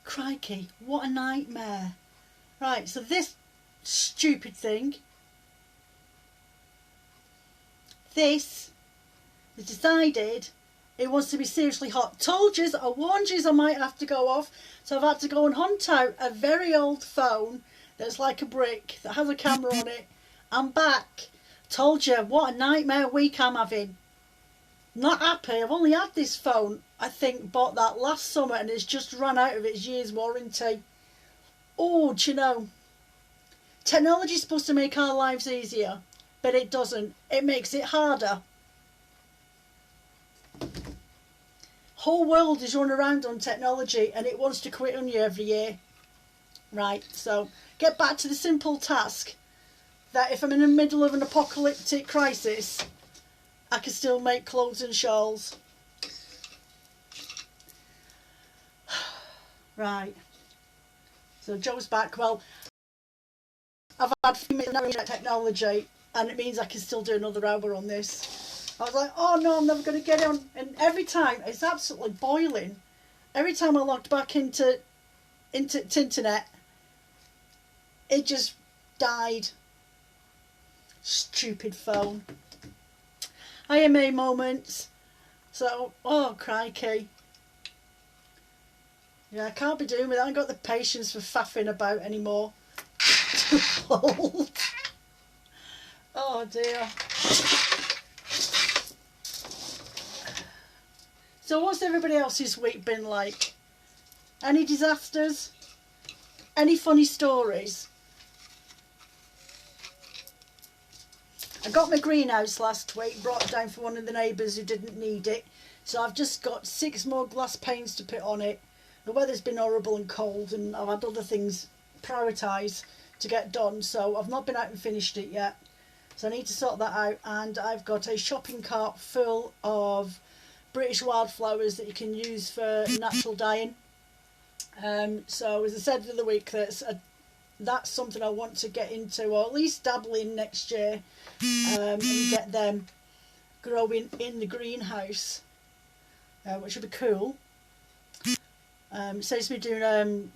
Crikey, what a nightmare. Right, so this stupid thing, this has decided it wants to be seriously hot. Told yous, I warned yous I might have to go off, so I've had to go and hunt out a very old phone that's like a brick, that has a camera on it. I'm back. Told you, what a nightmare week I'm having. Not happy. I've only had this phone, I think, bought that last summer, and it's just run out of its year's warranty. Oh, do you know, technology's supposed to make our lives easier, but it doesn't. It makes it harder. Whole world is run around on technology, and it wants to quit on you every year. Right, so get back to the simple task that if I'm in the middle of an apocalyptic crisis, I can still make clothes and shawls. Right, so Joe's back. Well, I've had a few minutes of technology, and it means I can still do another hour on this. I was like, oh no, I'm never going to get it on. And every time, it's absolutely boiling. Every time I logged back into internet, it just died. Stupid phone. IMA moments. So, oh crikey. Yeah, I can't be doing with that. I haven't got the patience for faffing about anymore. Too old. Oh dear. So what's everybody else's week been like? Any disasters? Any funny stories? I got my greenhouse last week, brought it down for one of the neighbours who didn't need it. So I've just got 6 more glass panes to put on it. The weather's been horrible and cold, and I've had other things prioritised to get done. So I've not been out and finished it yet. So I need to sort that out. And I've got a shopping cart full of British wildflowers that you can use for natural dyeing. So as I said the other week, that's something I want to get into, or at least dabble in next year, and get them growing in the greenhouse, which would be cool. It saves me doing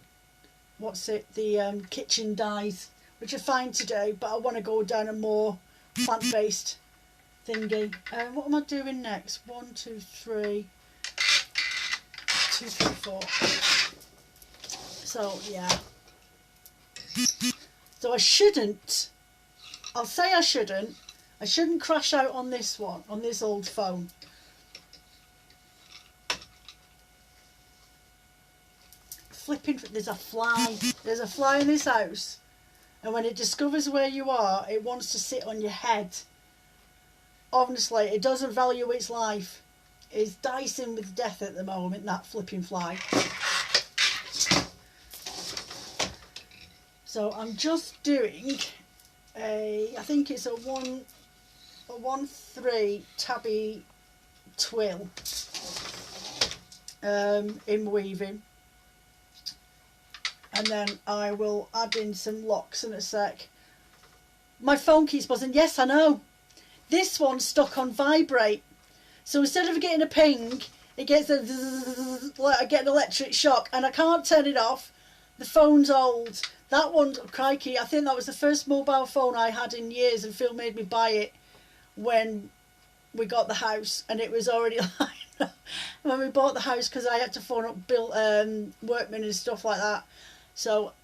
the kitchen dyes, which are fine to do, but I want to go down a more plant-based thingy. What am I doing next? 1, 2, 3, 2, 3, 4. So yeah. So I shouldn't crash out on this one, on this old phone. Flipping, there's a fly in this house, and when it discovers where you are, it wants to sit on your head. Honestly, it doesn't value its life. It's dicing with death at the moment, that flipping fly. So I'm just doing I think it's a 1-3 tabby twill in weaving, and then I will add in some locks in a sec. My phone keeps buzzing. Yes, I know. This one's stuck on vibrate, so instead of getting a ping, it gets a zzz, like I get an electric shock, and I can't turn it off. The phone's old. That one, crikey, I think that was the first mobile phone I had in years, and Phil made me buy it when we got the house, and it was already like when we bought the house, because I had to phone up workmen and stuff like that. So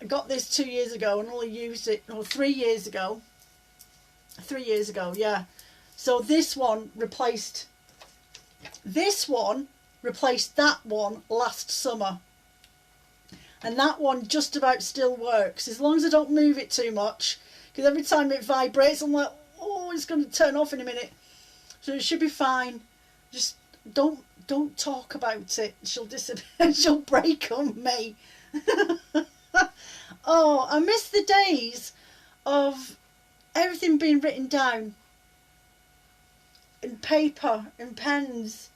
I got this 2 years ago and only used it, or 3 years ago. 3 years ago, yeah. So this one replaced that one last summer. And that one just about still works, as long as I don't move it too much. Because every time it vibrates, I'm like, oh, it's going to turn off in a minute. So it should be fine. Just don't talk about it. She'll disappear. She'll break on me. Oh, I miss the days of everything being written down in paper and pens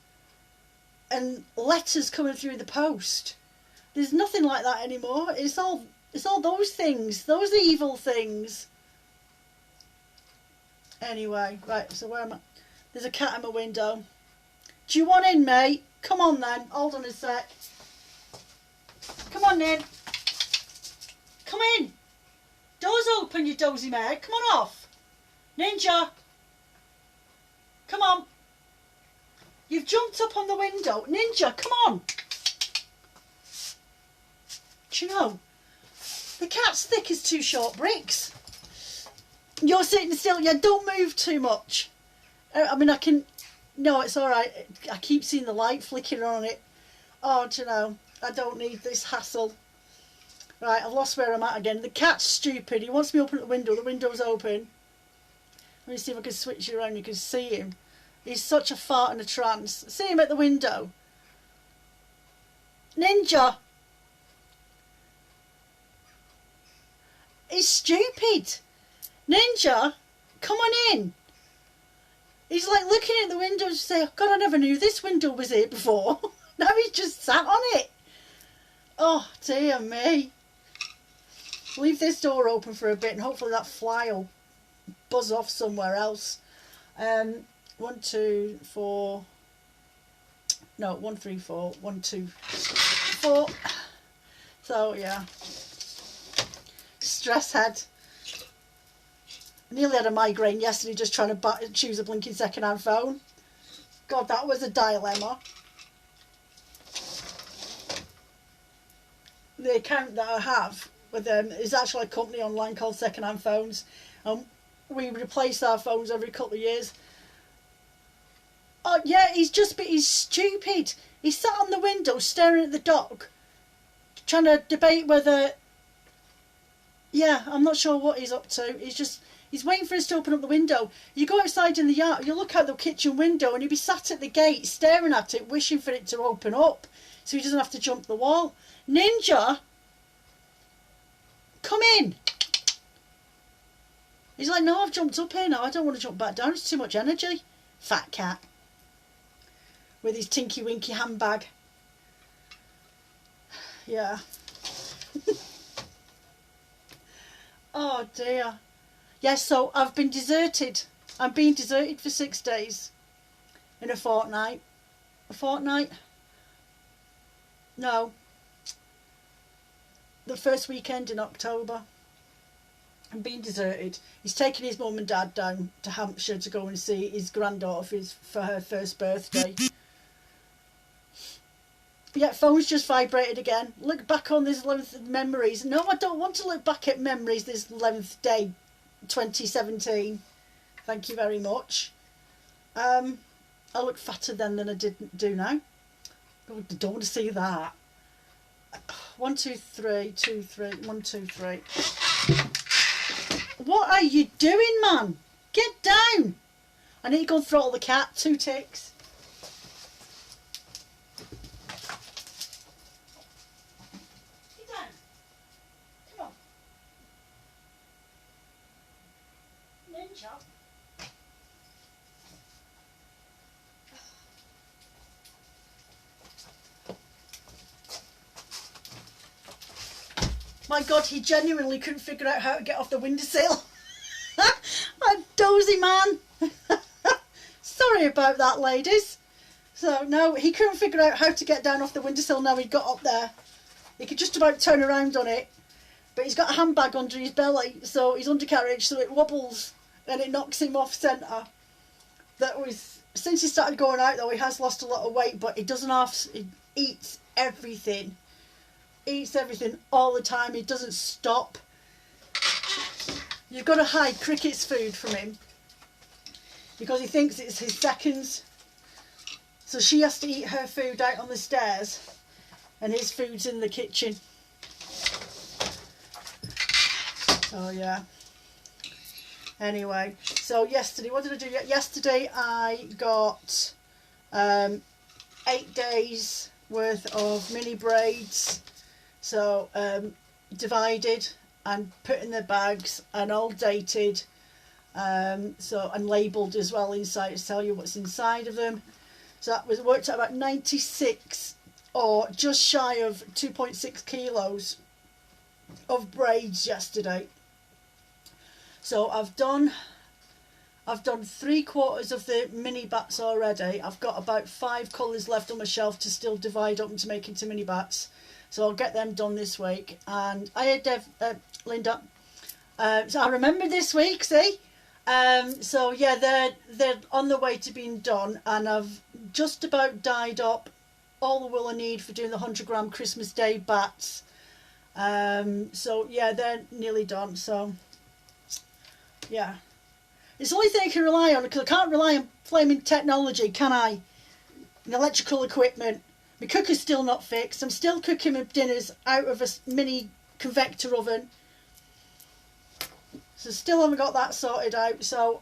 and letters coming through the post. There's nothing like that anymore. It's all those things, those evil things. Anyway, right, so where am I? There's a cat in my window. Do you want in, mate? Come on then, hold on a sec. on then. Come in. Door's open, you dozy mare. Come on off. Ninja. Come on. You've jumped up on the window. Ninja, come on. Do you know, the cat's thick as two short bricks. You're sitting still. Yeah, don't move too much. I mean, I can... No, it's all right. I keep seeing the light flickering on it. Oh, do you know, I don't need this hassle. Right, I've lost where I'm at again. The cat's stupid. He wants me to open the window. The window's open. Let me see if I can switch you around. You can see him. He's such a fart in a trance. See him at the window. Ninja. He's stupid. Ninja, come on in. He's like looking at the window and say, oh, God, I never knew this window was here before. Now he's just sat on it. Oh, dear me. Leave this door open for a bit and hopefully that fly will buzz off somewhere else. 1, 2, 4. No, 1, 3, 4. 1, 2, 4. So, yeah. Stress head. I nearly had a migraine yesterday just trying to choose a blinking second-hand phone. God, that was a dilemma. The account that I have with them is actually a company online called Second-Hand Phones. We replace our phones every couple of years. Oh yeah, he's stupid. He sat on the window staring at the dog, trying to debate whether... Yeah, I'm not sure what he's up to. He's waiting for us to open up the window. You go outside in the yard, you look out the kitchen window and he'll be sat at the gate staring at it, wishing for it to open up so he doesn't have to jump the wall. Ninja, come in. He's like, no, I've jumped up here now. I don't want to jump back down. It's too much energy. Fat cat. With his tinky winky handbag. Yeah. Oh dear. Yes, so I've been deserted. I'm being deserted for 6 days. In a fortnight. A fortnight? No. The first weekend in October. I'm being deserted. He's taking his mum and dad down to Hampshire to go and see his granddaughter for her first birthday. Yeah, phone's just vibrated again. Look back on this 11th memories. No, I don't want to look back at memories this 11th day, 2017. Thank you very much. I look fatter then than I do now. Oh, I don't want to see that. 1, 2, 3, 2, 3, 1, 2, 3. What are you doing, man? Get down. I need to go and throttle the cat. 2 ticks. Get down. Come on. Ninja. My God, he genuinely couldn't figure out how to get off the windowsill. A dozy man. Sorry about that, ladies. So, no, he couldn't figure out how to get down off the windowsill now he'd got up there. He could just about turn around on it. But he's got a handbag under his belly, so his undercarriage, so it wobbles and it knocks him off centre. Since he started going out, though, he has lost a lot of weight, but he eats everything. Eats everything all the time. He doesn't stop. You've got to hide Cricket's food from him because he thinks it's his seconds. So she has to eat her food out on the stairs and his food's in the kitchen. So yeah. Anyway, so yesterday, what did I do? Yesterday I got 8 days worth of mini braids. So divided and put in their bags and all dated, and labelled as well inside to tell you what's inside of them. So that worked out about 96 or just shy of 2.6 kilos of braids yesterday. So I've done 3/4 of the mini bats already. I've got about 5 colours left on my shelf to still divide up and to make into mini bats. So I'll get them done this week. And I had Linda. So I remember this week, see? So yeah, they're on the way to being done, and I've just about dyed up all the wool I need for doing the 100-gram Christmas Day bats. So yeah, they're nearly done. So yeah, it's the only thing I can rely on, because I can't rely on flaming technology, can I? And electrical equipment. My cooker's still not fixed. I'm still cooking my dinners out of a mini convector oven. So still haven't got that sorted out. So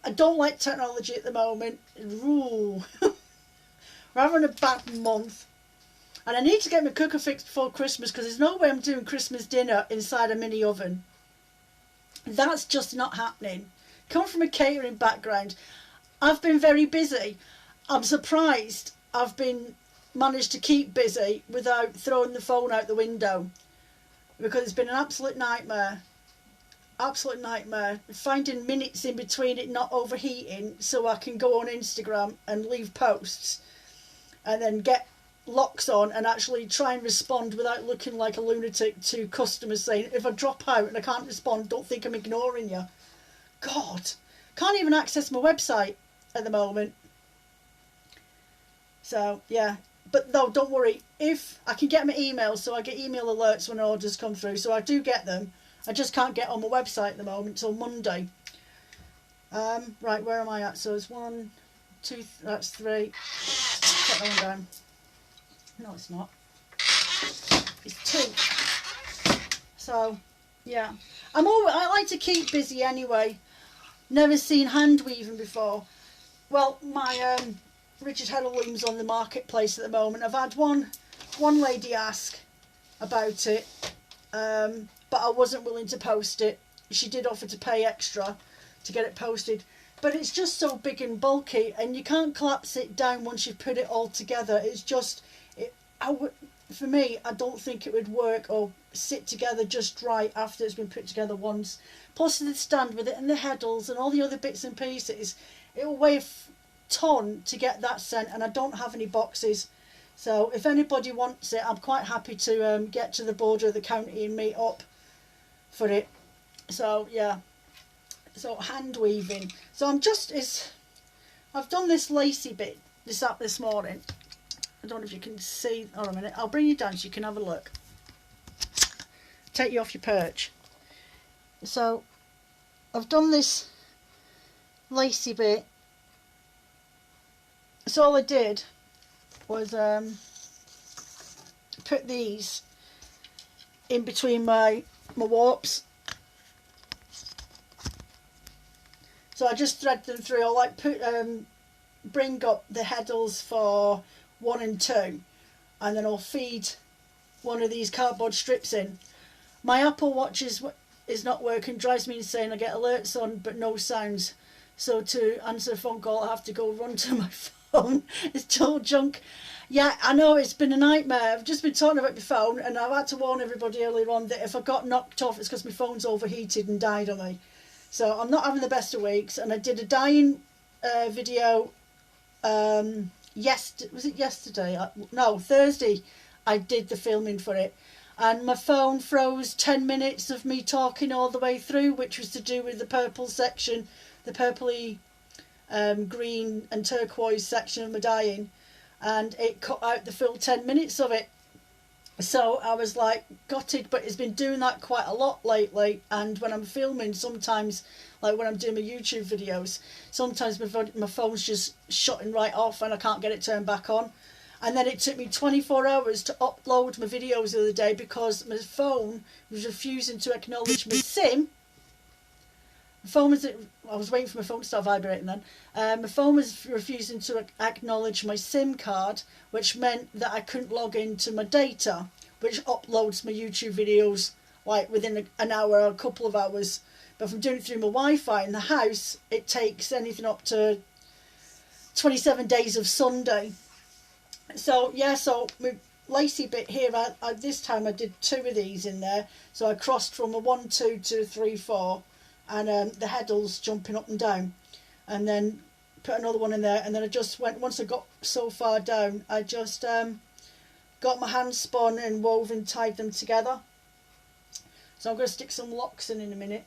I don't like technology at the moment. Ooh. We're having a bad month. And I need to get my cooker fixed before Christmas, because there's no way I'm doing Christmas dinner inside a mini oven. That's just not happening. Come from a catering background. I've been very busy. I'm surprised I've been managed to keep busy without throwing the phone out the window, because it's been an absolute nightmare. Absolute nightmare. Finding minutes in between it not overheating so I can go on Instagram and leave posts, and then get locks on and actually try and respond without looking like a lunatic to customers saying, if I drop out and I can't respond, don't think I'm ignoring you. God, can't even access my website at the moment. So yeah, but no, don't worry, if I can get my emails, so I get email alerts when orders come through, so I do get them. I just can't get on my website at the moment till Monday. Right, where am I at? So it's 1, 2, that's 3. Put that one down. No, it's not. It's 2. So yeah, I like to keep busy anyway. Never seen hand weaving before. Well, my Richard Heddle loom's on the marketplace at the moment. I've had one lady ask about it, but I wasn't willing to post it. She did offer to pay extra to get it posted, but it's just so big and bulky, and you can't collapse it down once you've put it all together. It's just, for me, I don't think it would work or sit together just right after it's been put together once. Plus the stand with it and the heddles and all the other bits and pieces, it'll weigh a ton to get that sent, and I don't have any boxes. So if anybody wants it, I'm quite happy to get to the border of the county and meet up for it. So yeah, so hand weaving. So I've done this lacy bit this morning. I don't know if you can see. Hold on a minute, I'll bring you down so you can have a look. Take you off your perch. So I've done this lacy bit. So all I did was put these in between my warps. So I just thread them through. I'll like bring up the heddles for 1 and 2, and then I'll feed one of these cardboard strips in. My Apple Watch is not working, drives me insane. I get alerts on but no sounds. So to answer a phone call I have to go run to my phone. It's total junk. Yeah, I know, it's been a nightmare. I've just been talking about my phone, and I've had to warn everybody earlier on that if I got knocked off, it's because my phone's overheated and died on me. So I'm not having the best of weeks. And I did a dyeing video was it yesterday? No, Thursday I did the filming for it, and my phone froze 10 minutes of me talking all the way through, which was to do with the purple section, the purpley green and turquoise section of my dyeing, and it cut out the full 10 minutes of it. So I was like gutted, but it's been doing that quite a lot lately. And when I'm filming, sometimes, like when I'm doing my YouTube videos, sometimes my phone's just shutting right off and I can't get it turned back on. And then it took me 24 hours to upload my videos the other day because my phone was refusing to acknowledge my SIM. I was waiting for my phone to start vibrating then. My phone was refusing to acknowledge my SIM card, which meant that I couldn't log into my data, which uploads my YouTube videos like within an hour or a couple of hours. But if I'm doing it through my Wi-Fi in the house, it takes anything up to 27 days of Sunday. So yeah, so my lacy bit here, this time I did 2 of these in there. So I crossed from a 1, 2 to a 3, 4. And the heddles jumping up and down, and then put another one in there, and then I just went, once I got so far down, I just got my hand spun and woven, tied them together. So I'm going to stick some locks in a minute.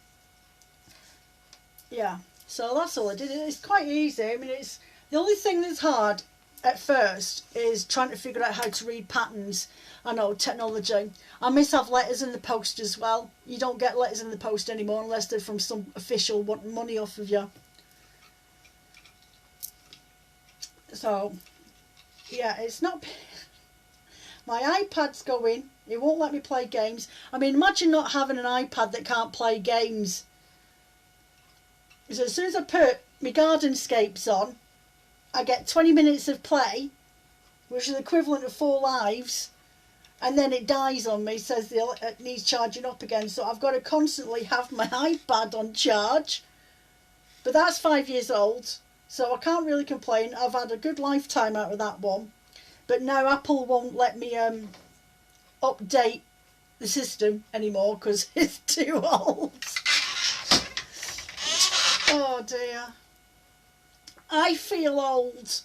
Yeah, so that's all I did. It's quite easy. I mean, it's the only thing that's hard at first is trying to figure out how to read patterns. I know, technology. I miss have letters in the post as well. You don't get letters in the post anymore unless they're from some official wanting money off of you. So, yeah, it's not... My iPad's going. It won't let me play games. I mean, imagine not having an iPad that can't play games. So as soon as I put my Gardenscapes on, I get 20 minutes of play, which is equivalent of 4 lives, and then it dies on me, says it needs charging up again. So I've got to constantly have my iPad on charge. But that's 5 years old, so I can't really complain. I've had a good lifetime out of that one. But now Apple won't let me update the system anymore because it's too old. Oh dear. I feel old.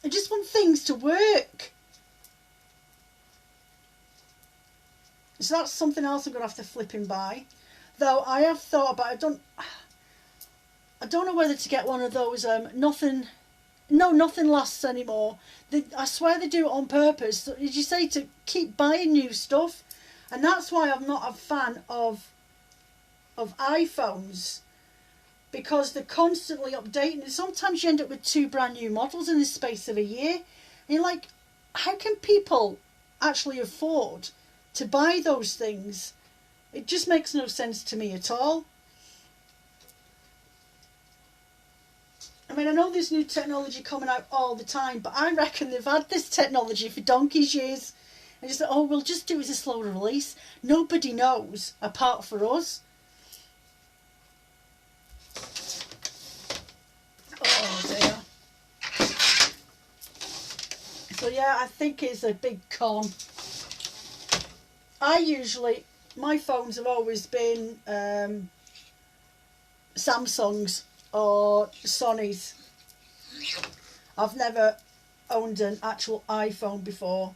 I just want things to work. So that's something else I'm going to have to flip in by. Though I have thought about it. I don't know whether to get one of those nothing lasts anymore. I swear they do it on purpose. As you say, to keep buying new stuff. And that's why I'm not a fan of iPhones. Because they're constantly updating. And sometimes you end up with 2 brand new models in the space of a year. And you're like, how can people actually afford to buy those things? It just makes no sense to me at all. I mean, I know there's new technology coming out all the time, but I reckon they've had this technology for donkey's years. And just, oh, we'll just do it as a slow release. Nobody knows apart from us. Oh dear. So yeah, I think it's a big con. My phones have always been Samsungs or Sonys. I've never owned an actual iPhone before.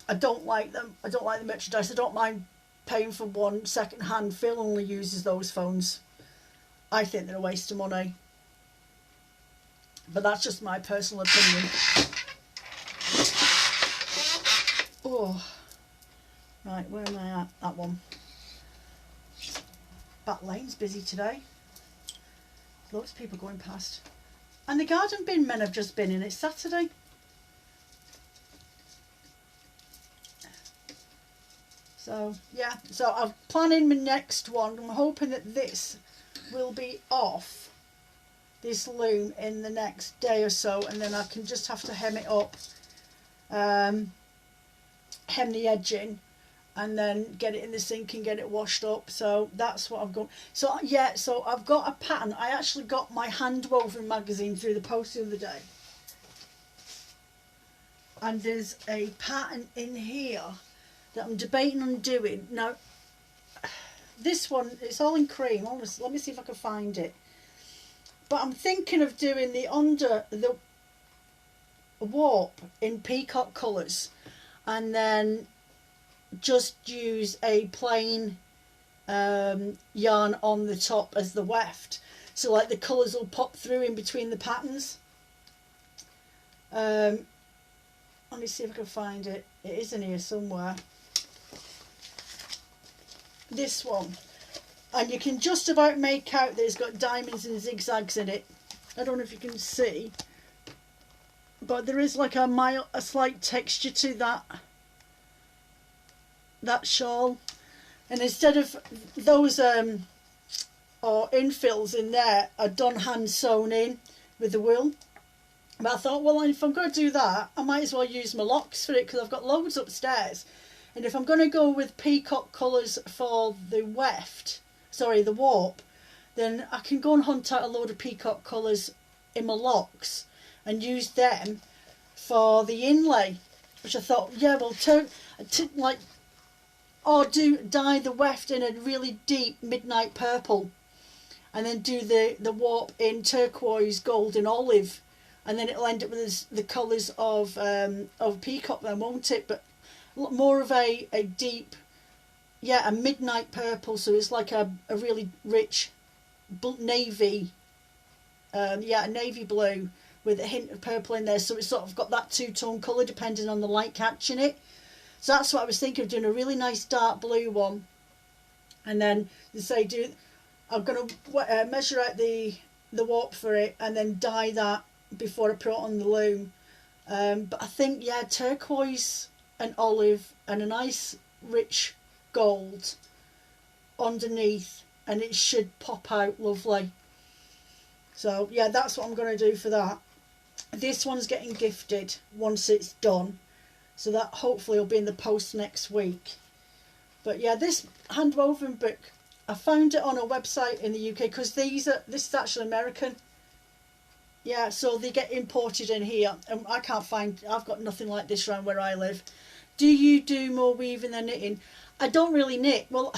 I don't like them. I don't like the merchandise. I don't mind paying for one second hand. Phil only uses those phones. I think they're a waste of money. But that's just my personal opinion. Oh. Right, where am I at? That one. Back lane's busy today. Loads of people going past. And the garden bin men have just been in. It's Saturday. So, yeah. So I'm planning my next one. I'm hoping that this will be off, this loom, in the next day or so. And then I can just have to hem it up. Hem the edging. And then get it in the sink and get it washed up. So that's what I've got. So yeah, so I've got a pattern. I actually got my hand woven magazine through the post the other day. And there's a pattern in here that I'm debating on doing. Now, this one, it's all in cream. Honestly, let me see if I can find it. But I'm thinking of doing the warp in peacock colours. And then just use a plain yarn on the top as the weft, so like the colours will pop through in between the patterns. Let me see if I can find it. It is in here somewhere. This one, and you can just about make out that it's got diamonds and zigzags in it. I don't know if you can see, but there is like a slight texture to that shawl, and instead of those or infills in there are done hand sewn in with the wool. But I thought, well, if I'm going to do that, I might as well use my locks for it, because I've got loads upstairs. And if I'm going to go with peacock colours for the the warp, then I can go and hunt out a load of peacock colours in my locks and use them for the inlay. Which I thought, yeah, well, or dye the weft in a really deep midnight purple, and then do the warp in turquoise, gold and olive, and then it'll end up with the colours of peacock then, won't it? But more of a deep, yeah, a midnight purple, so it's like a really rich navy, a navy blue with a hint of purple in there, so it's sort of got that two-tone colour depending on the light catching it. So that's what I was thinking of doing, a really nice dark blue one, and then I'm going to measure out the warp for it and then dye that before I put it on the loom. But I think, yeah, turquoise and olive and a nice rich gold underneath, and it should pop out lovely. So yeah, that's what I'm going to do for that. This one's getting gifted once it's done, so that hopefully will be in the post next week. But yeah, this hand woven book, I found it on a website in the UK, because this is actually American. Yeah, so they get imported in here, and I've got nothing like this around where I live. Do you do more weaving than knitting? I don't really knit. Well,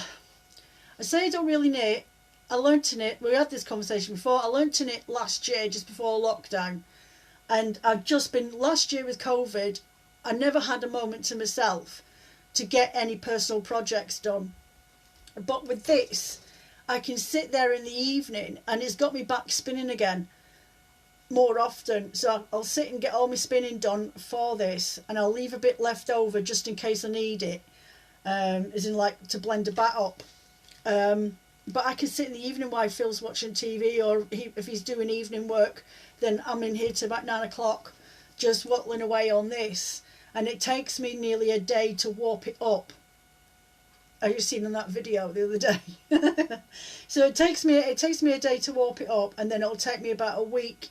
I say I don't really knit. I learned to knit, we had this conversation before, I learned to knit last year, just before lockdown. And last year with COVID, I never had a moment to myself to get any personal projects done. But with this, I can sit there in the evening, and it's got me back spinning again more often. So I'll sit and get all my spinning done for this, and I'll leave a bit left over just in case I need it, as in like to blend a bat up. But I can sit in the evening while Phil's watching TV, or if he's doing evening work, then I'm in here till about 9 o'clock just whittling away on this, and it takes me nearly a day to warp it up. As you've seen in that video the other day. So it takes me a day to warp it up, and then it'll take me about a week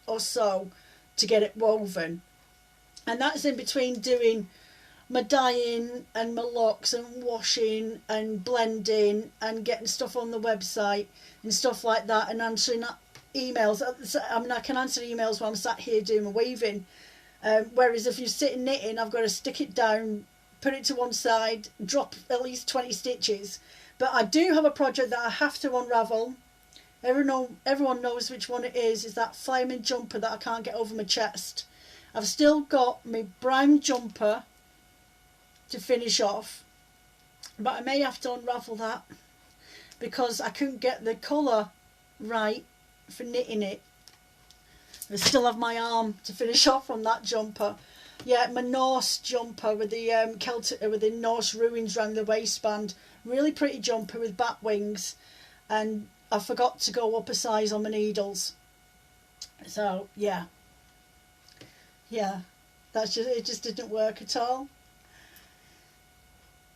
or so to get it woven, and that's in between doing my dyeing and my locks and washing and blending and getting stuff on the website and stuff like that, and answering emails. I mean, I can answer emails while I'm sat here doing my weaving, whereas if you're sitting knitting, I've got to stick it down, put it to one side, drop at least 20 stitches. But I do have a project that I have to unravel. Everyone knows which one it is. It's that flaming jumper that I can't get over my chest. I've still got my brown jumper to finish off, but I may have to unravel that because I couldn't get the colour right for knitting it. I still have my arm to finish off on that jumper. Yeah, my Norse jumper with the with the Norse ruins around the waistband. Really pretty jumper with bat wings, and I forgot to go up a size on my needles. So yeah, it just didn't work at all.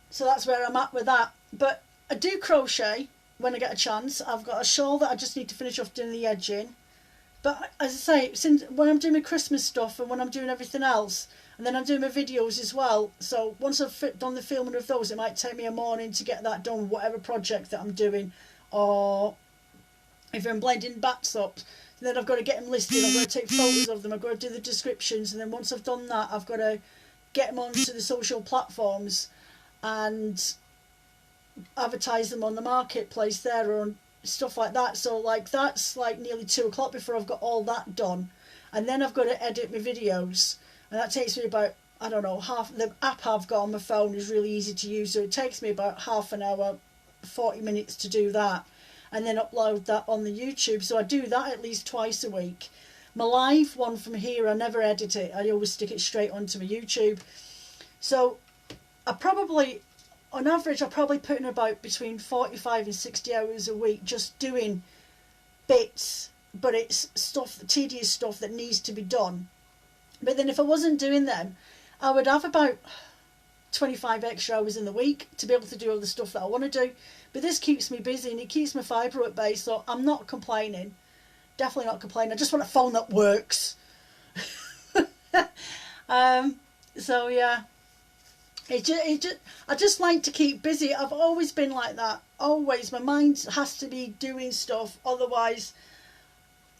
So that's where I'm at with that. But I do crochet when I get a chance. I've got a shawl that I just need to finish off doing the edging. But as I say, when I'm doing my Christmas stuff and when I'm doing everything else, and then I'm doing my videos as well, so once I've done the filming of those, it might take me a morning to get that done, whatever project that I'm doing. Or if I'm blending bats up, then I've got to get them listed, I've got to take photos of them, I've got to do the descriptions, and then once I've done that, I've got to get them onto the social platforms and advertise them on the marketplace there or stuff like that. So like that's like nearly 2 o'clock before I've got all that done, and then I've got to edit my videos, and that takes me about, I don't know, the app I've got on my phone is really easy to use, so it takes me about half an hour, 40 minutes to do that, and then upload that on the YouTube. So I do that at least twice a week. My live one from here, I never edit it, I always stick it straight onto my YouTube. So on average, I probably put in about between 45 and 60 hours a week just doing bits, but it's tedious stuff that needs to be done. But then if I wasn't doing them, I would have about 25 extra hours in the week to be able to do all the stuff that I want to do. But this keeps me busy and it keeps my fibre at bay, so I'm not complaining. Definitely not complaining. I just want a phone that works. So yeah. I just like to keep busy. I've always been like that. Always. My mind has to be doing stuff. Otherwise,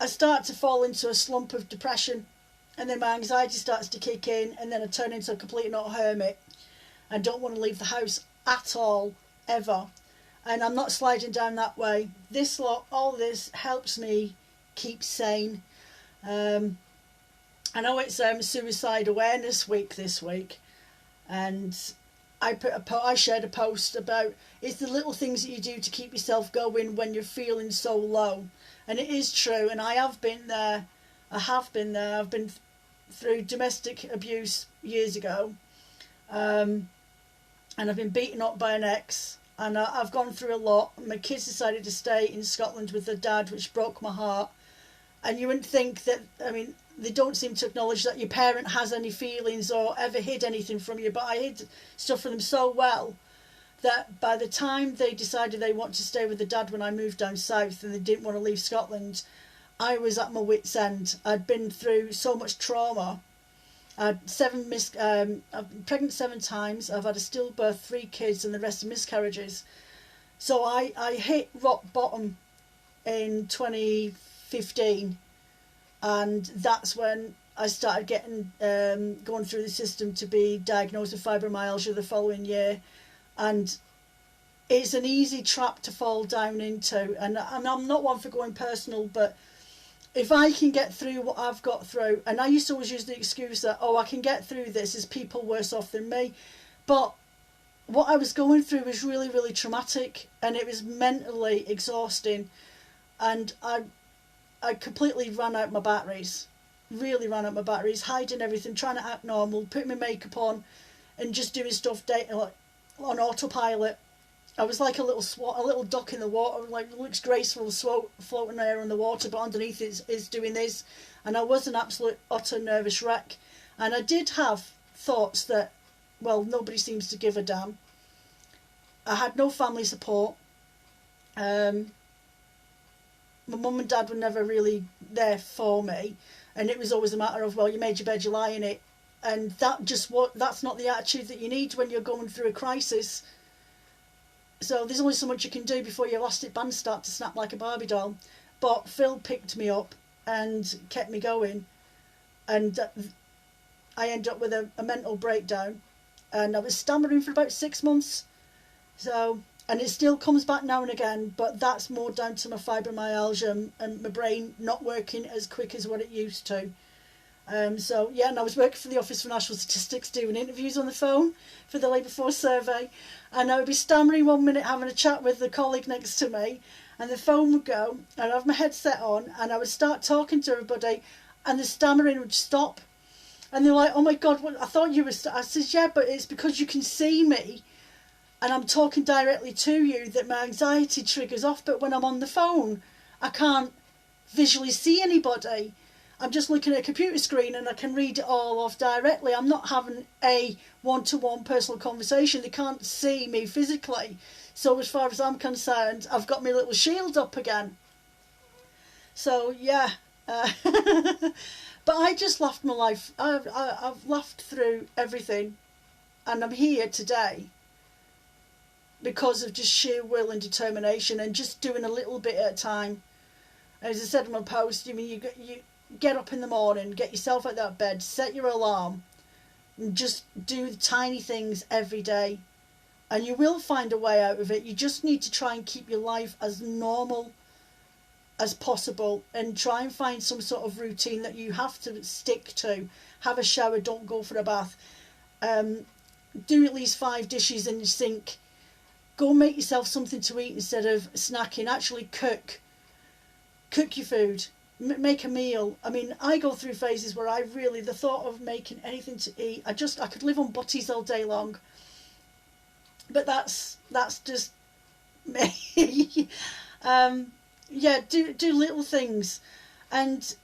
I start to fall into a slump of depression. And then my anxiety starts to kick in. And then I turn into a complete and utter hermit. I don't want to leave the house at all, ever. And I'm not sliding down that way. All this helps me keep sane. I know it's Suicide Awareness Week this week, and I shared a post about it's the little things that you do to keep yourself going when you're feeling so low, and it is true. And I have been there. I've been through domestic abuse years ago, and I've been beaten up by an ex, and I've gone through a lot. My kids decided to stay in Scotland with their dad, which broke my heart. And you wouldn't think that, I mean, they don't seem to acknowledge that your parent has any feelings or ever hid anything from you, but I hid stuff from them so well that by the time they decided they wanted to stay with the dad when I moved down south and they didn't want to leave Scotland, I was at my wit's end. I'd been through so much trauma. I've been pregnant 7 times. I've had a stillbirth, 3 kids, and the rest are miscarriages. So I hit rock bottom in 2015, and that's when I started getting going through the system to be diagnosed with fibromyalgia the following year. And it's an easy trap to fall down into, and I'm not one for going personal, but if I can get through what I've got through, and I used to always use the excuse that, I can get through this, there's people worse off than me, but what I was going through was really, really traumatic, and it was mentally exhausting, and I completely ran out my batteries, really ran out my batteries, hiding everything, trying to act normal, putting my makeup on, and just doing stuff like on autopilot. I was like a little duck in the water, like looks graceful, floating there in the water, but underneath is doing this. And I was an absolute utter nervous wreck. And I did have thoughts that, well, nobody seems to give a damn. I had no family support. My mum and dad were never really there for me, and it was always a matter of, well, you made your bed, you lie in it. And that's not the attitude that you need when you're going through a crisis. So there's only so much you can do before your elastic bands start to snap like a Barbie doll. But Phil picked me up and kept me going, and I ended up with a mental breakdown, and I was stammering for about 6 months. So, and it still comes back now and again, but that's more down to my fibromyalgia and my brain not working as quick as what it used to. So yeah, and I was working for the Office for National Statistics doing interviews on the phone for the Labour Force survey, and I would be stammering one minute having a chat with the colleague next to me, and the phone would go, and I'd have my headset on, and I would start talking to everybody, and the stammering would stop, and they're like, oh my God, I thought you were... I says, yeah, but it's because you can see me, and I'm talking directly to you that my anxiety triggers off, but when I'm on the phone, I can't visually see anybody. I'm just looking at a computer screen and I can read it all off directly. I'm not having a one-to-one personal conversation. They can't see me physically. So as far as I'm concerned, I've got my little shield up again. So yeah, but I just laughed my life. I've laughed through everything, and I'm here today because of just sheer will and determination and just doing a little bit at a time. As I said in my post, you get up in the morning, get yourself out of that bed, set your alarm, and just do tiny things every day. And you will find a way out of it. You just need to try and keep your life as normal as possible and try and find some sort of routine that you have to stick to. Have a shower, don't go for a bath. Do at least 5 dishes in your sink. Go make yourself something to eat instead of snacking. Actually cook. Cook your food. Make a meal. I mean, I go through phases where the thought of making anything to eat, I could live on butties all day long. But that's just me. Yeah, do little things. And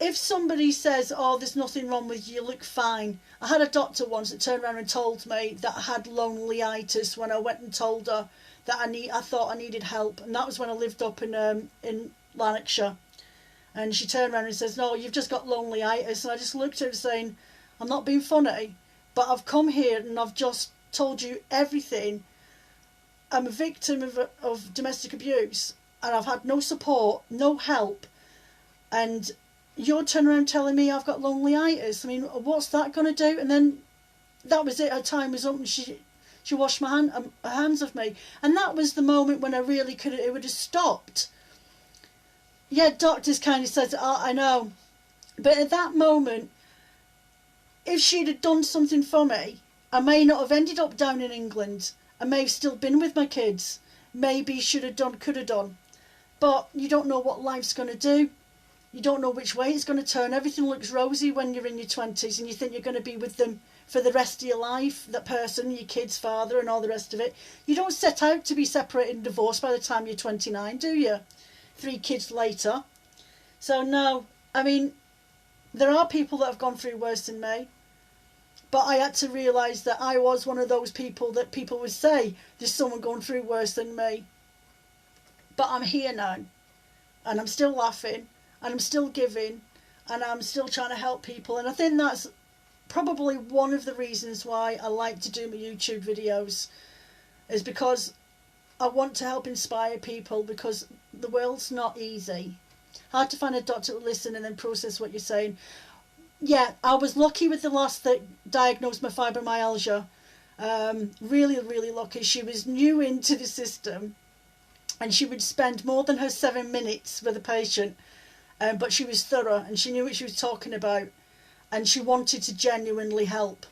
if somebody says, oh, there's nothing wrong with you, you look fine. I had a doctor once that turned around and told me that I had lonelyitis when I went and told her that I thought I needed help. And that was when I lived up in Lanarkshire. And she turned around and says, no, you've just got lonelyitis. And I just looked at her saying, I'm not being funny, but I've come here and I've just told you everything. I'm a victim of domestic abuse and I've had no support, no help. And you're turning around telling me I've got lonelyitis. I mean, what's that going to do? And then that was it. Her time was up and she washed her hands of me. And that was the moment when I really it would have stopped. Yeah, doctors kind of said, oh, I know, But at that moment, if she'd have done something for me, I may not have ended up down in England. I may have still been with my kids. Maybe should have done, could have done. But you don't know what life's going to do. You don't know which way it's going to turn. Everything looks rosy when you're in your 20s and you think you're going to be with them for the rest of your life, that person, your kid's father and all the rest of it. You don't set out to be separated and divorced by the time you're 29, do you? 3 kids later. So no, I mean, there are people that have gone through worse than me. But I had to realise that I was one of those people that people would say, there's someone going through worse than me. But I'm here now. And I'm still laughing. And I'm still giving. And I'm still trying to help people. And I think that's probably one of the reasons why I like to do my YouTube videos. Is because I want to help inspire people. Because the world's not easy. Hard to find a doctor to listen and then process what you're saying. Yeah, I was lucky with the last that diagnosed my fibromyalgia. Really, really lucky. She was new into the system and she would spend more than her 7 minutes with a patient. But she was thorough and she knew what she was talking about and she wanted to genuinely help.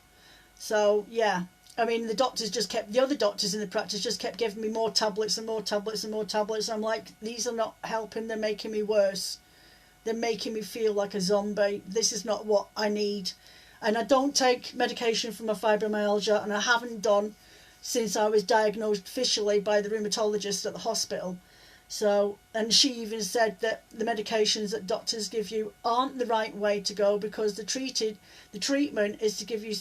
So, yeah, I mean, the other doctors in the practice just kept giving me more tablets and more tablets and more tablets. I'm like, these are not helping, they're making me worse. They're making me feel like a zombie. This is not what I need. And I don't take medication for my fibromyalgia, and I haven't done since I was diagnosed officially by the rheumatologist at the hospital. So, and she even said that the medications that doctors give you aren't the right way to go, because the treatment is to give you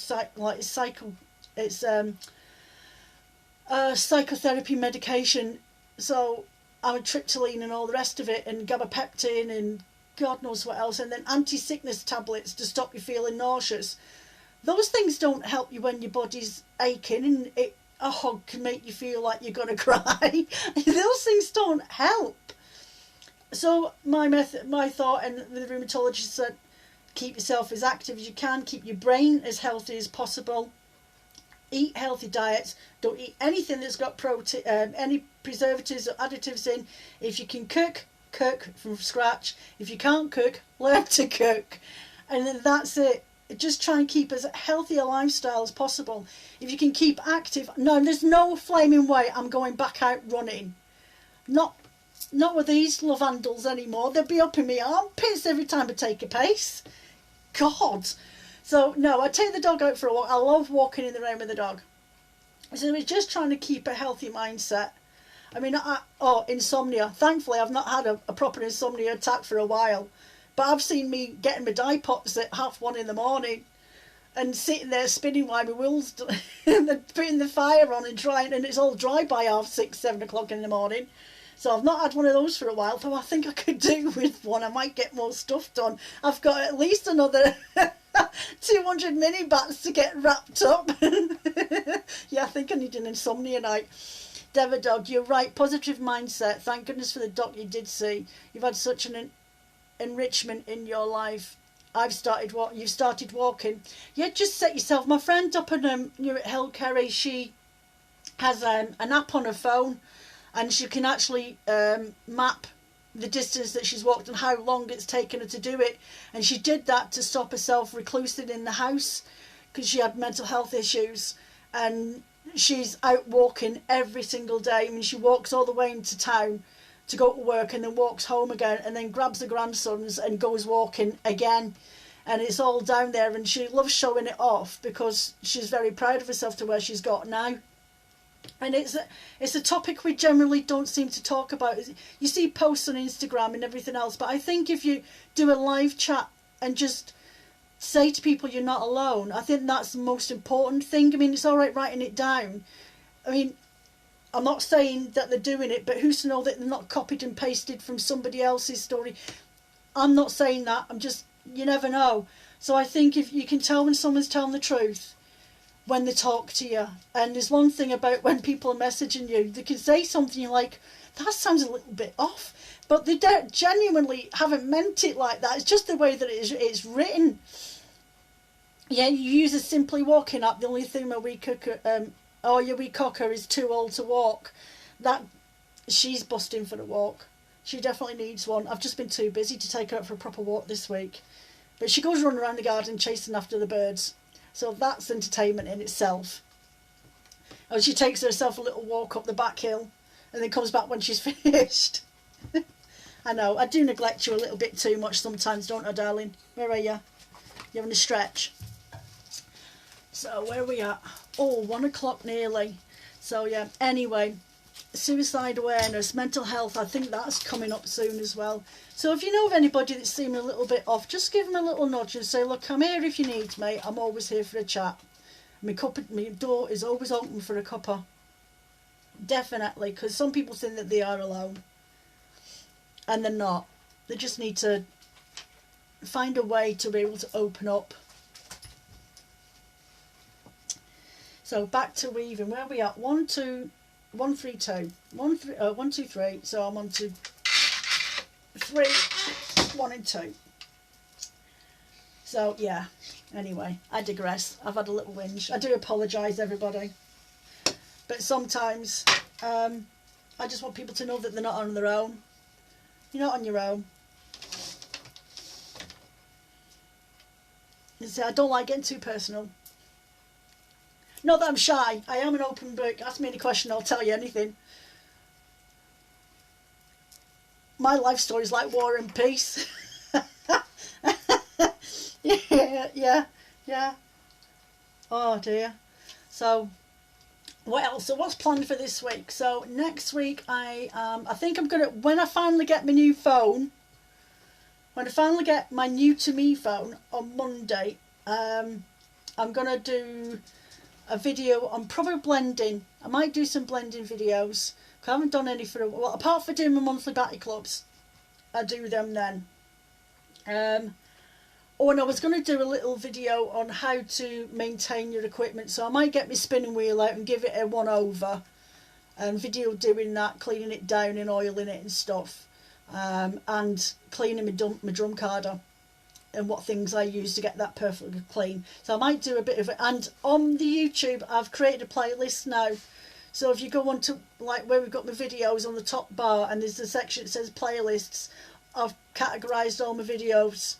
psychotherapy medication. So, amitriptyline and all the rest of it, and gabapentin and God knows what else, and then anti-sickness tablets to stop you feeling nauseous. Those things don't help you when your body's aching, and a hug can make you feel like you're going to cry. Those things don't help. So my thought, and the rheumatologist said, keep yourself as active as you can, keep your brain as healthy as possible, eat healthy diets, don't eat anything that's got protein, any preservatives or additives in. If you can cook from scratch. If you can't cook, learn to cook. And then that's it. Just try and keep as healthy a lifestyle as possible. If you can keep active, no, there's no flaming way I'm going back out running. Not with these lavandals anymore. They'll be up in my armpits every time I take a pace. God. So no, I take the dog out for a walk. I love walking in the rain with the dog. So it's just trying to keep a healthy mindset. I mean, insomnia. Thankfully, I've not had a proper insomnia attack for a while. But I've seen me getting my dye pots at 1:30 in the morning and sitting there spinning while my wheels and putting the fire on and trying, and it's all dry by 6:30, 7 o'clock in the morning. So I've not had one of those for a while, though I think I could do with one. I might get more stuff done. I've got at least another 200 mini bats to get wrapped up. Yeah, I think I need an insomnia night. Dever dog, you're right. Positive mindset. Thank goodness for the doc you did see. You've had such an enrichment in your life. You've started walking. Yeah, just set yourself. My friend up in near at Hillkerry, she has an app on her phone, and she can actually map the distance that she's walked and how long it's taken her to do it. And she did that to stop herself reclusing in the house because she had mental health issues. And she's out walking every single day. I mean, she walks all the way into town to go to work and then walks home again and then grabs the grandsons and goes walking again. And it's all down there, and she loves showing it off because she's very proud of herself to where she's got now. And it's a topic we generally don't seem to talk about. You see posts on Instagram and everything else, but I think if you do a live chat and just say to people you're not alone, I think that's the most important thing. I mean, it's all right writing it down. I mean, I'm not saying that they're doing it, but who's to know that they're not copied and pasted from somebody else's story? I'm not saying that. You never know. So I think if you can tell when someone's telling the truth when they talk to you. And there's one thing about when people are messaging you, they can say something you're like, that sounds a little bit off. But they genuinely haven't meant it like that. It's just the way that it's written. Yeah, you use a Simply Walking app. The only thing my wee cocker is too old to walk. She's busting for a walk. She definitely needs one. I've just been too busy to take her out for a proper walk this week. But she goes running around the garden chasing after the birds. So that's entertainment in itself. And she takes herself a little walk up the back hill and then comes back when she's finished. I know, I do neglect you a little bit too much sometimes, don't I, darling? Where are you? You having a stretch? So where are we at? Oh, 1 o'clock nearly. So yeah, anyway, suicide awareness, mental health, I think that's coming up soon as well. So if you know of anybody that's seeming a little bit off, just give them a little nudge and say, look, I'm here if you need me. I'm always here for a chat. My door is always open for a cuppa. Definitely, because some people think that they are alone. And they're not. They just need to find a way to be able to open up. So back to weaving. Where are we at? 1, 2, 1, 3, 2. 1, 2, 3. So I'm on to 3, 1 and 2. So yeah, anyway, I digress. I've had a little whinge. I do apologise, everybody. But sometimes I just want people to know that they're not on their own. You're not on your own. You see, I don't like getting too personal. Not that I'm shy. I am an open book. Ask me any question, I'll tell you anything. My life story is like War and Peace. Yeah. Oh dear. So, what else? So what's planned for this week? So next week, I think I'm gonna, when I finally get my new phone, when I finally get my new to me phone on Monday, I'm gonna do a video on probably blending. I might do some blending videos. I haven't done any for a while. Apart from doing my monthly batty clubs, I do them then. Oh, and I was going to do a little video on how to maintain your equipment. So I might get my spinning wheel out and give it a one over. And video doing that, cleaning it down and oiling it and stuff. And cleaning my drum carder. And what things I use to get that perfectly clean. So I might do a bit of it. And on the YouTube, I've created a playlist now. So if you go on to, like, where we've got my videos on the top bar, and there's a section that says playlists, I've categorised all my videos.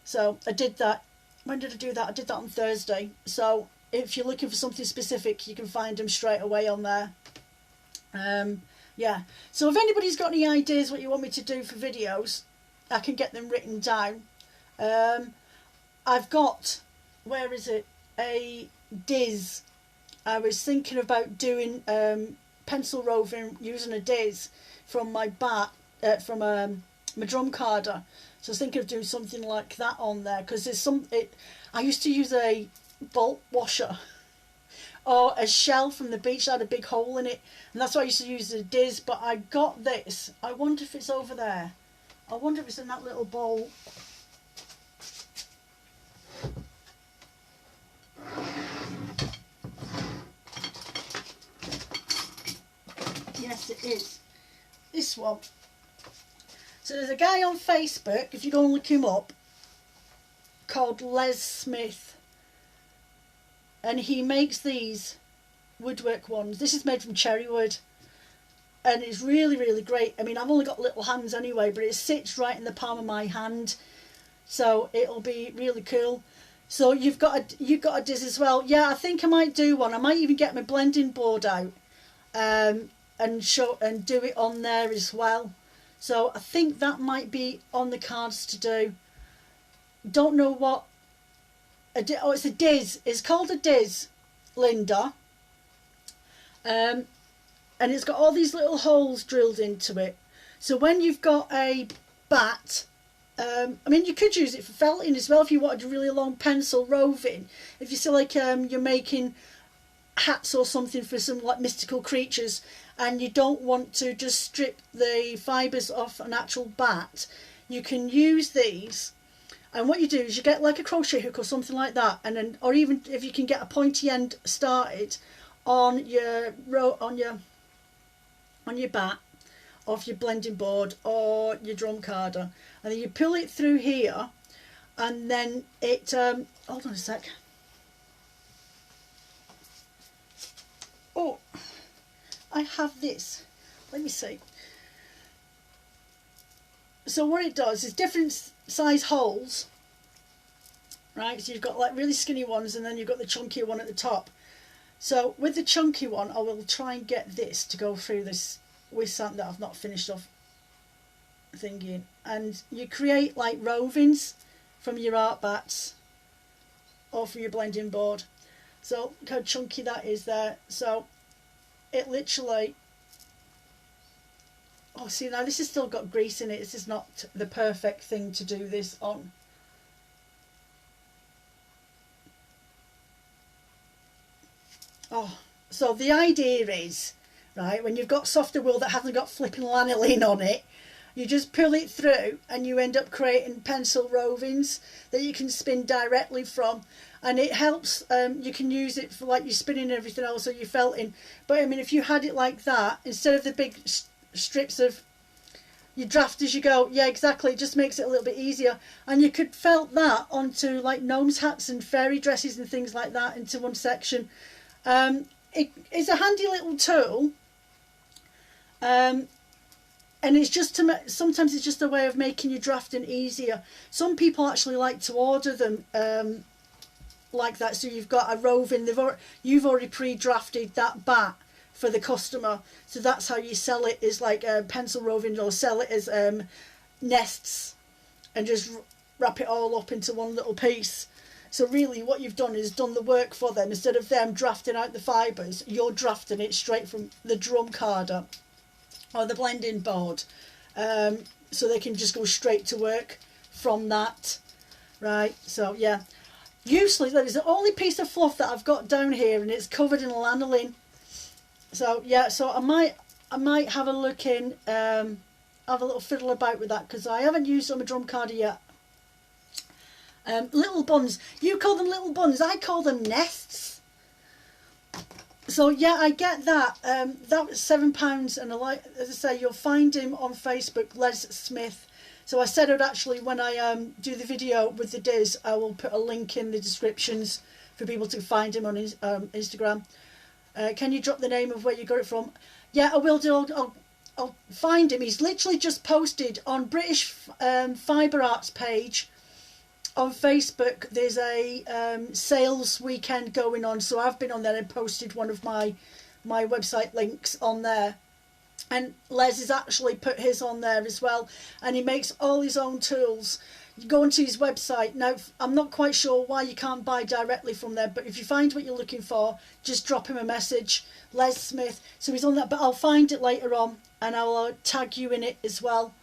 So I did that. When did I do that? I did that on Thursday. So if you're looking for something specific, you can find them straight away on there. Yeah. So if anybody's got any ideas what you want me to do for videos, I can get them written down. I've got, where is it? A Diz. I was thinking about doing pencil roving using a Diz from my my drum carder. So I was thinking of doing something like that on there, because there's I used to use a bolt washer or a shell from the beach that had a big hole in it, and that's why I used to use the Diz. But I got this. I wonder if it's over there. I wonder if it's in that little bowl. Yes, it is. This one. So there's a guy on Facebook, if you go and look him up, called Les Smith. And he makes these woodwork ones. This is made from cherry wood. And it's really, really great. I mean, I've only got little hands anyway, but it sits right in the palm of my hand. So it'll be really cool. So you've got a Diz as well. Yeah, I think I might do one. I might even get my blending board out. And do it on there as well. So I think that might be on the cards to do. Don't know what. It's a Diz. It's called a Diz, Linda. And it's got all these little holes drilled into it. So when you've got a bat, I mean, you could use it for felting as well if you wanted a really long pencil roving. If you feel like you're making hats or something for some like mystical creatures, and you don't want to just strip the fibres off an actual bat, you can use these. And what you do is you get like a crochet hook or something like that, and then, or even if you can get a pointy end started on your bat of your blending board or your drum carder, and then you pull it through here, and then it hold on a sec. Oh, I have this. Let me see. So what it does is different size holes, right? So you've got like really skinny ones, and then you've got the chunkier one at the top. So with the chunky one, I will try and get this to go through this with something that I've not finished off thinking. And you create like rovings from your art bats or from your blending board. So look how chunky that is there. So it literally, oh, see, now this has still got grease in it. This is not the perfect thing to do this on. Oh, so the idea is, right, when you've got softer wool that hasn't got flipping lanolin on it, you just pull it through and you end up creating pencil rovings that you can spin directly from. And it helps, you can use it for like your spinning and everything else, or your felting. But I mean, if you had it like that, instead of the big strips of, you draft as you go, yeah, exactly, it just makes it a little bit easier. And you could felt that onto like gnomes' hats and fairy dresses and things like that into one section. It is a handy little tool, and it's just to sometimes it's just a way of making your drafting easier. Some people actually like to order them like that, so you've got a roving. You've already pre-drafted that bat for the customer, so that's how you sell it, is like a pencil roving, or sell it as nests and just wrap it all up into one little piece. So really what you've done is done the work for them. Instead of them drafting out the fibres, you're drafting it straight from the drum carder or the blending board, so they can just go straight to work from that, right? So yeah, usually that is the only piece of fluff that I've got down here, and it's covered in lanolin. So yeah, so I might have a look in, have a little fiddle about with that, because I haven't used it on my drum carder yet. Little buns. You call them little buns. I call them nests. So yeah, I get that. That was £7, and as I say, you'll find him on Facebook, Les Smith. So I said I'd actually, when I do the video with the Diz, I will put a link in the descriptions for people to find him on his Instagram. Can you drop the name of where you got it from? Yeah, I will do. I'll find him. He's literally just posted on British Fibre Arts page on Facebook. There's a sales weekend going on, so I've been on there and posted one of my website links on there, and Les has actually put his on there as well, and he makes all his own tools. You go onto his website. Now, I'm not quite sure why you can't buy directly from there, but if you find what you're looking for, just drop him a message, Les Smith. So he's on that, but I'll find it later on and I'll tag you in it as well,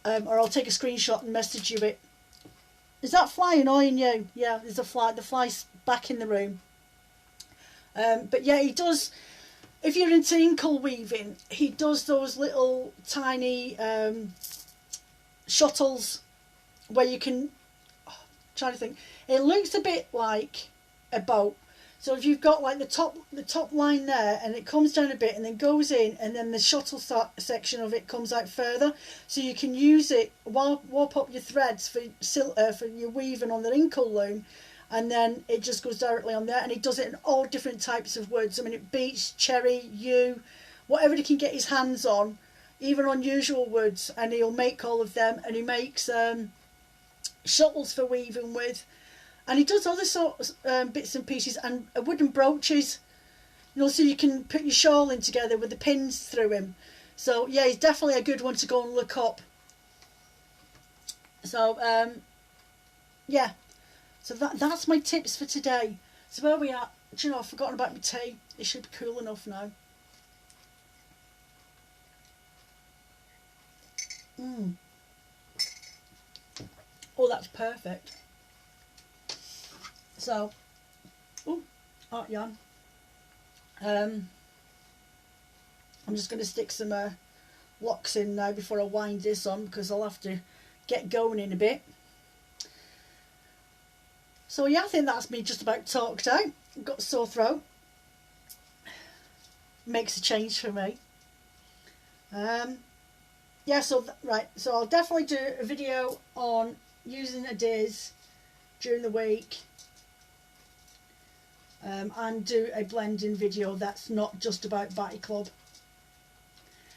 or I'll take a screenshot and message you it. Is that fly annoying you? Yeah, there's a fly. The fly's back in the room. But yeah, he does, if you're into inkle weaving, he does those little tiny shuttles where you can, trying to think, it looks a bit like a boat. So if you've got like the top line there, and it comes down a bit and then goes in, and then the shuttle section of it comes out further, so you can use it, warp up your threads for your weaving on the inkle loom, and then it just goes directly on there. And he does it in all different types of woods. I mean, it beech, cherry, yew, whatever he can get his hands on, even unusual woods, and he'll make all of them. And he makes shuttles for weaving with. And he does other sorts of bits and pieces, and wooden brooches, you know, so you can put your shawl in together with the pins through him. So yeah, he's definitely a good one to go and look up. So yeah, so that's my tips for today. So where we are, do you know, I've forgotten about my tea. It should be cool enough now. Oh, that's perfect. So, art yarn. I'm just going to stick some locks in now before I wind this on, because I'll have to get going in a bit. So yeah, I think that's me just about talked out. I've got a sore throat. Makes a change for me. Yeah, so right, so I'll definitely do a video on using a Diz during the week. And do a blending video that's not just about Batty Club.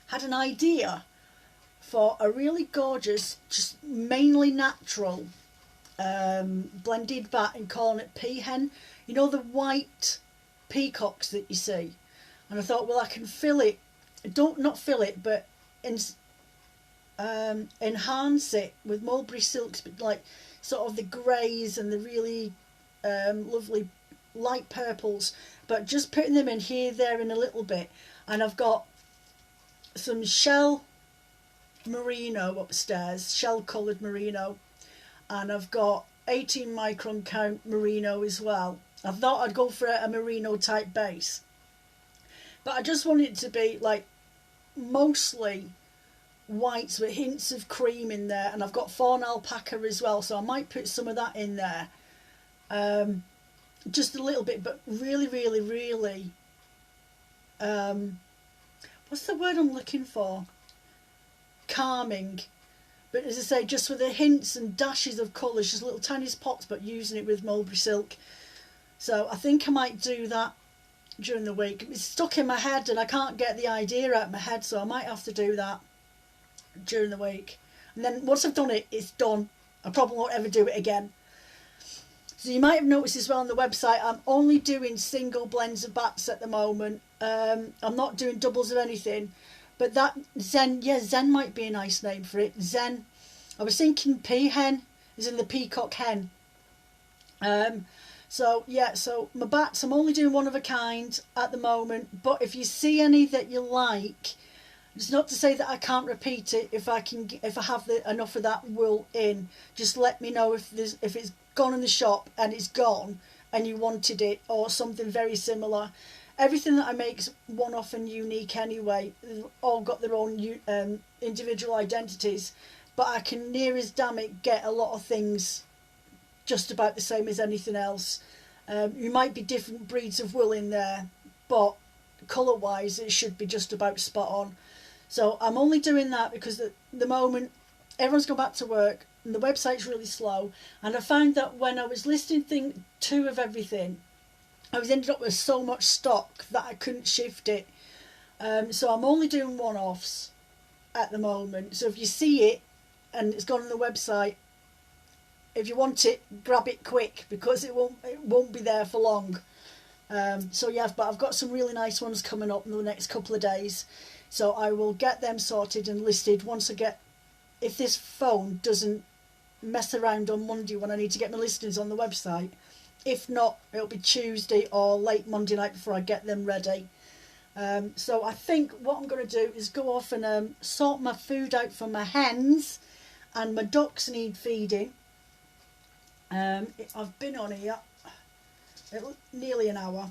Had an idea for a really gorgeous, just mainly natural blended batt and calling it peahen. You know the white peacocks that you see? And I thought, well, I can fill it, not fill it, but enhance it with mulberry silks, but like sort of the greys and the really lovely light purples, but just putting them in here, there, and a little bit. And I've got some shell merino upstairs, shell coloured merino, and I've got 18 micron count merino as well. I thought I'd go for a merino type base, but I just wanted it to be like mostly whites with hints of cream in there, and I've got fawn alpaca as well, so I might put some of that in there, just a little bit, but really what's the word I'm looking for, calming. But as I say, just with the hints and dashes of colours, just little tiny spots, but using it with mulberry silk. So I think I might do that during the week. It's stuck in my head and I can't get the idea out of my head, so I might have to do that during the week. And then once I've done it, it's done. I probably won't ever do it again. So you might have noticed as well on the website, I'm only doing single blends of batts at the moment. I'm not doing doubles of anything. But that Zen, yeah, Zen might be a nice name for it. Zen. I was thinking peahen, as in the peacock hen. So yeah, so my batts, I'm only doing one of a kind at the moment. But if you see any that you like, it's not to say that I can't repeat it if I have enough of that wool in. Just let me know if it's gone in the shop and it's gone and you wanted it, or something very similar. Everything that I make is one-off and unique anyway. They've all got their own individual identities, but I can near as damn it get a lot of things just about the same as anything else. You might be different breeds of wool in there, but colour-wise it should be just about spot on. So I'm only doing that because at the moment everyone's gone back to work and the website's really slow, and I found that when I was listing two of everything, I was ended up with so much stock that I couldn't shift it. So I'm only doing one-offs at the moment. So if you see it and it's gone on the website, if you want it, grab it quick, because it won't be there for long. So yeah, but I've got some really nice ones coming up in the next couple of days. So I will get them sorted and listed once if this phone doesn't mess around on Monday when I need to get my listings on the website. If not, it'll be Tuesday or late Monday night before I get them ready. So I think what I'm going to do is go off and sort my food out for my hens, and my ducks need feeding. I've been on here nearly an hour,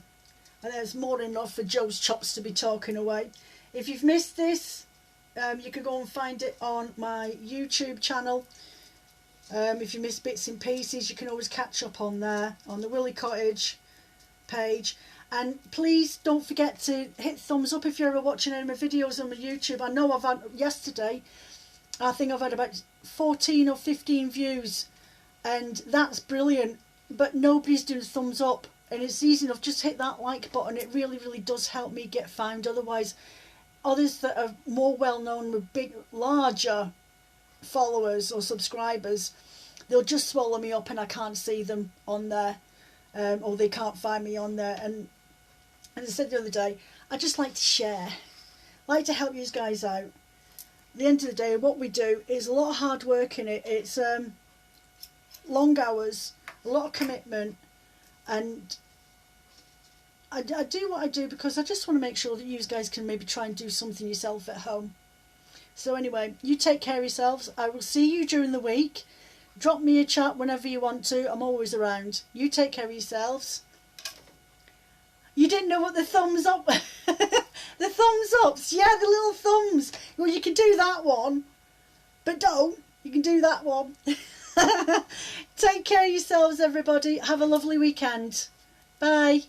and there's more than enough for Joe's chops to be talking away. If you've missed this, you can go and find it on my YouTube channel. If you miss bits and pieces, you can always catch up on there, on the Willie Cottage page. And please don't forget to hit thumbs up if you're ever watching any of my videos on my YouTube. I know I've had, yesterday, I think I've had about 14 or 15 views, and that's brilliant, but nobody's doing thumbs up, and it's easy enough, just hit that like button. It really does help me get found. Otherwise, others that are more well known with larger followers or subscribers, they'll just swallow me up and I can't see them on there, or they can't find me on there. And as I said the other day, I just like to share, like to help you guys out. At the end of the day, what we do is a lot of hard work in it. It's long hours, a lot of commitment, and I do what I do because I just want to make sure that you guys can maybe try and do something yourself at home. So anyway, you take care of yourselves. I will see you during the week. Drop me a chat whenever you want to. I'm always around. You take care of yourselves. You didn't know what the thumbs up... the thumbs ups. Yeah, the little thumbs. Well, you can do that one. But don't. You can do that one. Take care of yourselves, everybody. Have a lovely weekend. Bye.